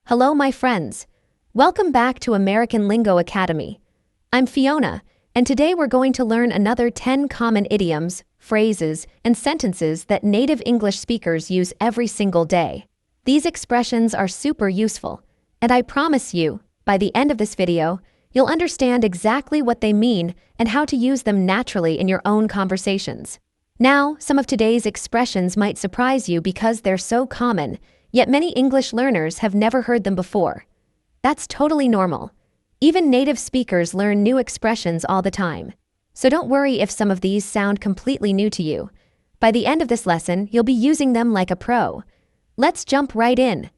Hello, my friends. Welcome back to American Lingo Academy. I'm Fiona, and today we're going to learn another 10 common idioms, phrases, and sentences that native English speakers use every single day. These expressions are super useful, and I promise you, by the end of this video, you'll understand exactly what they mean and how to use them naturally in your own conversations. Now, some of today's expressions might surprise you because they're so common, yet many English learners have never heard them before. That's totally normal. Even native speakers learn new expressions all the time. So don't worry if some of these sound completely new to you. By the end of this lesson, you'll be using them like a pro. Let's jump right in.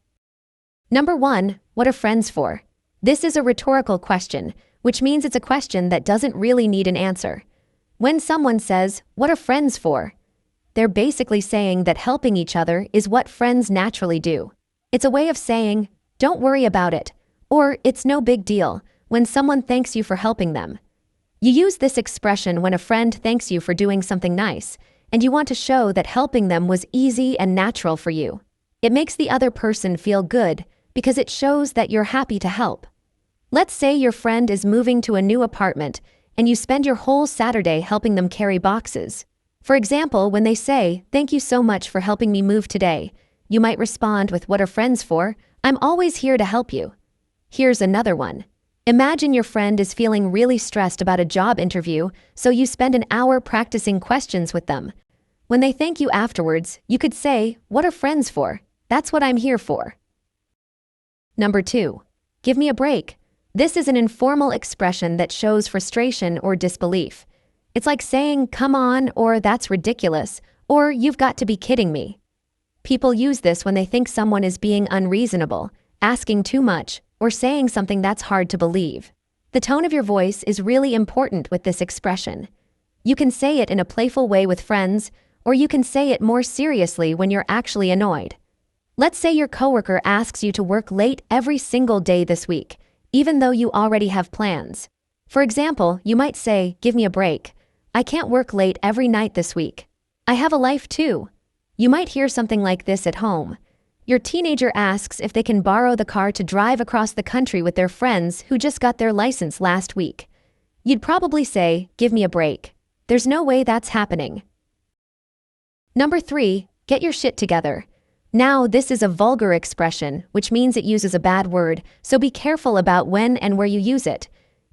Number 1, what are friends for? This is a rhetorical question, which means it's a question that doesn't really need an answer. When someone says, "What are friends for?" they're basically saying that helping each other is what friends naturally do. It's a way of saying, "Don't worry about it," or "It's no big deal," when someone thanks you for helping them. You use this expression when a friend thanks you for doing something nice, and you want to show that helping them was easy and natural for you. It makes the other person feel good because it shows that you're happy to help. Let's say your friend is moving to a new apartment and you spend your whole Saturday helping them carry boxes. For example, when they say, "Thank you so much for helping me move today," you might respond with, "What are friends for? I'm always here to help you." Here's another one. Imagine your friend is feeling really stressed about a job interview, so you spend an hour practicing questions with them. When they thank you afterwards, you could say, "What are friends for? That's what I'm here for." Number 2, give me a break. This is an informal expression that shows frustration or disbelief. It's like saying, "Come on," or "That's ridiculous," or "You've got to be kidding me." People use this when they think someone is being unreasonable, asking too much, or saying something that's hard to believe. The tone of your voice is really important with this expression. You can say it in a playful way with friends, or you can say it more seriously when you're actually annoyed. Let's say your coworker asks you to work late every single day this week, even though you already have plans. For example, you might say, "Give me a break. I can't work late every night this week. I have a life too." You might hear something like this at home. Your teenager asks if they can borrow the car to drive across the country with their friends who just got their license last week. You'd probably say, "Give me a break. There's no way that's happening." Number 3, get your shit together. Now, this is a vulgar expression, which means it uses a bad word, so be careful about when and where you use it.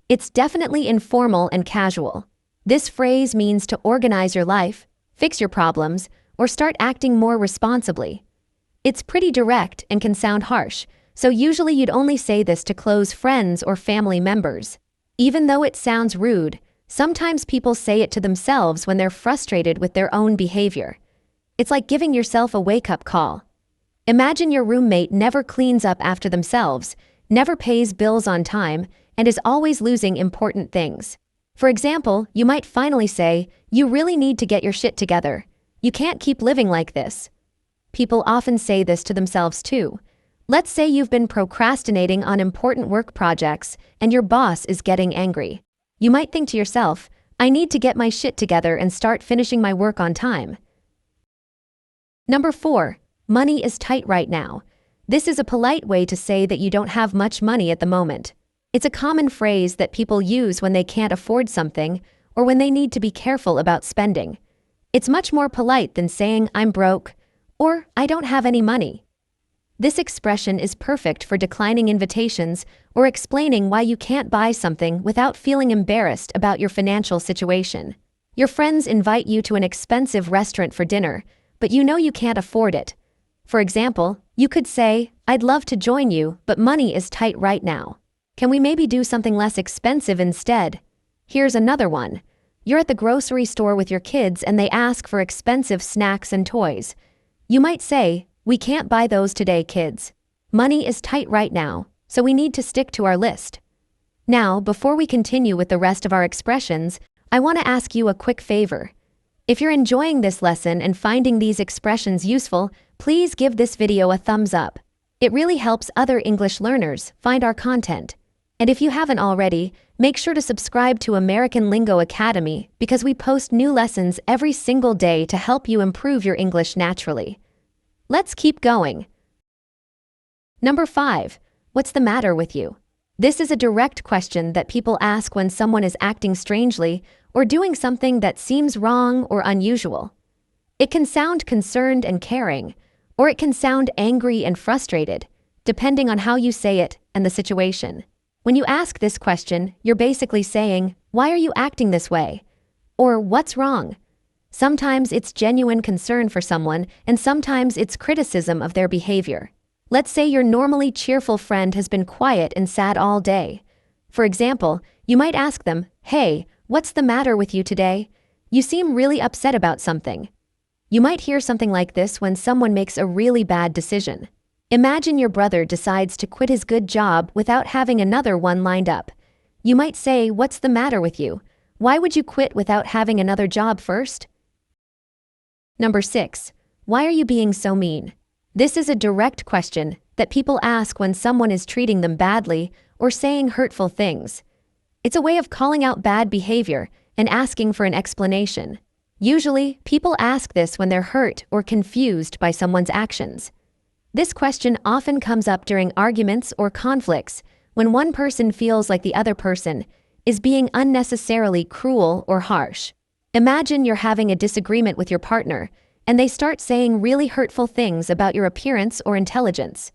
It's definitely informal and casual. This phrase means to organize your life, fix your problems, or start acting more responsibly. It's pretty direct and can sound harsh, so usually you'd only say this to close friends or family members. Even though it sounds rude, sometimes people say it to themselves when they're frustrated with their own behavior. It's like giving yourself a wake-up call. Imagine your roommate never cleans up after themselves, never pays bills on time, and is always losing important things. For example, you might finally say, "You really need to get your shit together. You can't keep living like this." People often say this to themselves too. Let's say you've been procrastinating on important work projects and your boss is getting angry. You might think to yourself, "I need to get my shit together and start finishing my work on time." Number 4, money is tight right now. This is a polite way to say that you don't have much money at the moment. It's a common phrase that people use when they can't afford something or when they need to be careful about spending. It's much more polite than saying, "I'm broke," or "I don't have any money." This expression is perfect for declining invitations or explaining why you can't buy something without feeling embarrassed about your financial situation. Your friends invite you to an expensive restaurant for dinner, but you know you can't afford it. For example, you could say, "I'd love to join you, but money is tight right now. Can we maybe do something less expensive instead?" Here's another one. You're at the grocery store with your kids and they ask for expensive snacks and toys. You might say, "We can't buy those today, kids. Money is tight right now, so we need to stick to our list." Now, before we continue with the rest of our expressions, I want to ask you a quick favor. If you're enjoying this lesson and finding these expressions useful, please give this video a thumbs up. It really helps other English learners find our content. And if you haven't already, make sure to subscribe to American Lingo Academy because we post new lessons every single day to help you improve your English naturally. Let's keep going. Number 5. What's the matter with you? This is a direct question that people ask when someone is acting strangely or doing something that seems wrong or unusual. It can sound concerned and caring, or it can sound angry and frustrated, depending on how you say it and the situation. When you ask this question, you're basically saying, "Why are you acting this way?" Or "What's wrong?" Sometimes it's genuine concern for someone, and sometimes it's criticism of their behavior. Let's say your normally cheerful friend has been quiet and sad all day. For example, you might ask them, "Hey, what's the matter with you today? You seem really upset about something." You might hear something like this when someone makes a really bad decision. Imagine your brother decides to quit his good job without having another one lined up. You might say, "What's the matter with you? Why would you quit without having another job first?" Number 6. Why are you being so mean? This is a direct question that people ask when someone is treating them badly or saying hurtful things. It's a way of calling out bad behavior and asking for an explanation. Usually, people ask this when they're hurt or confused by someone's actions. This question often comes up during arguments or conflicts when one person feels like the other person is being unnecessarily cruel or harsh. Imagine you're having a disagreement with your partner and they start saying really hurtful things about your appearance or intelligence.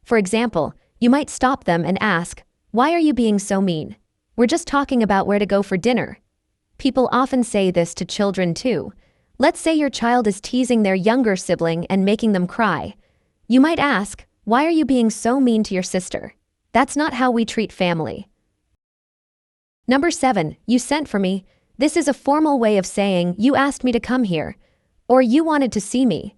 For example, you might stop them and ask, "Why are you being so mean? We're just talking about where to go for dinner." People often say this to children too. Let's say your child is teasing their younger sibling and making them cry. You might ask, "Why are you being so mean to your sister? That's not how we treat family." Number 7. You sent for me. This is a formal way of saying, "You asked me to come here," or "You wanted to see me."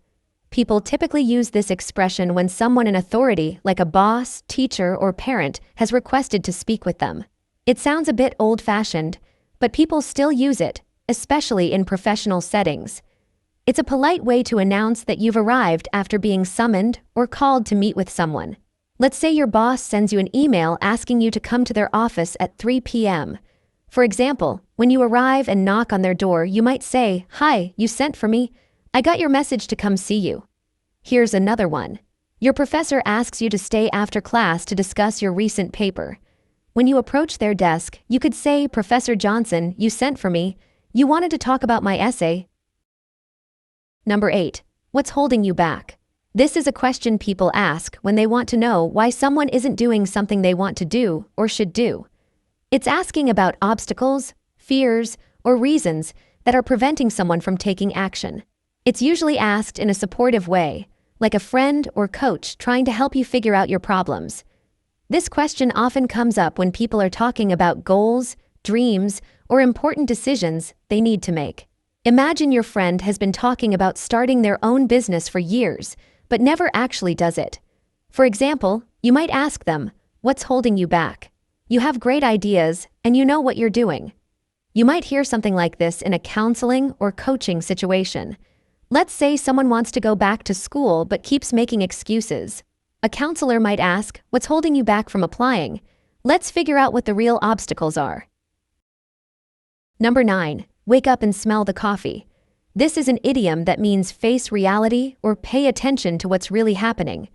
People typically use this expression when someone in authority, like a boss, teacher, or parent, has requested to speak with them. It sounds a bit old-fashioned, but people still use it, especially in professional settings. It's a polite way to announce that you've arrived after being summoned or called to meet with someone. Let's say your boss sends you an email asking you to come to their office at 3 p.m. For example, when you arrive and knock on their door, you might say, "Hi, you sent for me? I got your message to come see you." Here's another one. Your professor asks you to stay after class to discuss your recent paper. When you approach their desk, you could say, "Professor Johnson, you sent for me. You wanted to talk about my essay." Number 8. What's holding you back? This is a question people ask when they want to know why someone isn't doing something they want to do or should do. It's asking about obstacles, fears, or reasons that are preventing someone from taking action. It's usually asked in a supportive way, like a friend or coach trying to help you figure out your problems. This question often comes up when people are talking about goals, dreams, or important decisions they need to make. Imagine your friend has been talking about starting their own business for years, but never actually does it. For example, you might ask them, "What's holding you back? You have great ideas, and you know what you're doing." You might hear something like this in a counseling or coaching situation. Let's say someone wants to go back to school but keeps making excuses. A counselor might ask, "What's holding you back from applying? Let's figure out what the real obstacles are." Number 9. Wake up and smell the coffee. This is an idiom that means face reality or pay attention to what's really happening.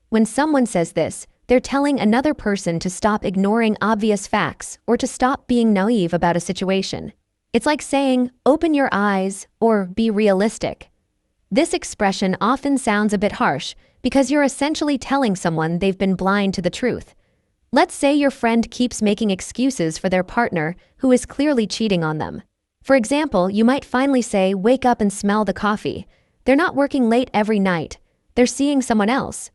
When someone says this, they're telling another person to stop ignoring obvious facts or to stop being naive about a situation. It's like saying, "Open your eyes," or "Be realistic." This expression often sounds a bit harsh because you're essentially telling someone they've been blind to the truth. Let's say your friend keeps making excuses for their partner who is clearly cheating on them. For example, you might finally say, "Wake up and smell the coffee. They're not working late every night. They're seeing someone else."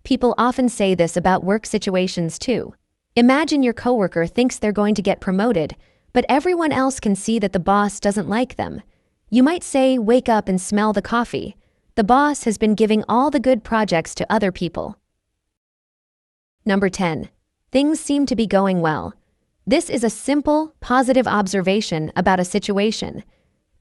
People often say this about work situations too. Imagine your coworker thinks they're going to get promoted, but everyone else can see that the boss doesn't like them. You might say, "Wake up and smell the coffee. The boss has been giving all the good projects to other people." Number 10. Things seem to be going well. This is a simple, positive observation about a situation.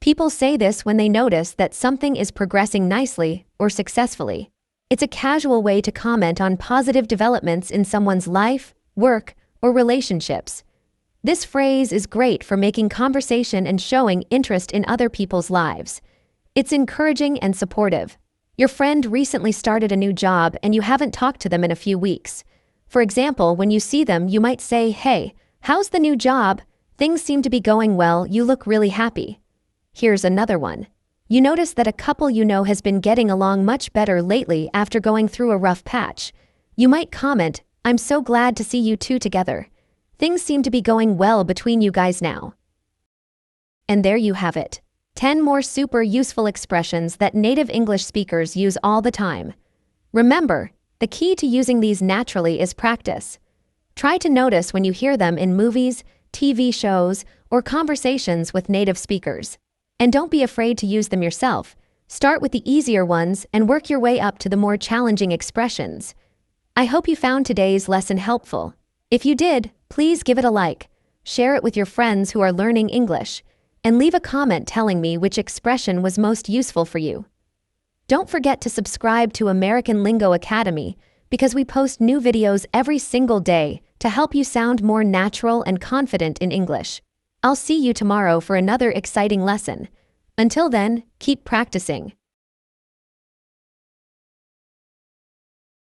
People say this when they notice that something is progressing nicely or successfully. It's a casual way to comment on positive developments in someone's life, work, or relationships. This phrase is great for making conversation and showing interest in other people's lives. It's encouraging and supportive. Your friend recently started a new job and you haven't talked to them in a few weeks. For example, when you see them, you might say, "Hey, how's the new job? Things seem to be going well, you look really happy." Here's another one. You notice that a couple you know has been getting along much better lately after going through a rough patch. You might comment, "I'm so glad to see you two together. Things seem to be going well between you guys now." And there you have it. 10 more super useful expressions that native English speakers use all the time. Remember, the key to using these naturally is practice. Try to notice when you hear them in movies, TV shows, or conversations with native speakers. And don't be afraid to use them yourself. Start with the easier ones and work your way up to the more challenging expressions. I hope you found today's lesson helpful. If you did, please give it a like, share it with your friends who are learning English, and leave a comment telling me which expression was most useful for you. Don't forget to subscribe to American Lingo Academy because we post new videos every single day to help you sound more natural and confident in English. I'll see you tomorrow for another exciting lesson. Until then, keep practicing.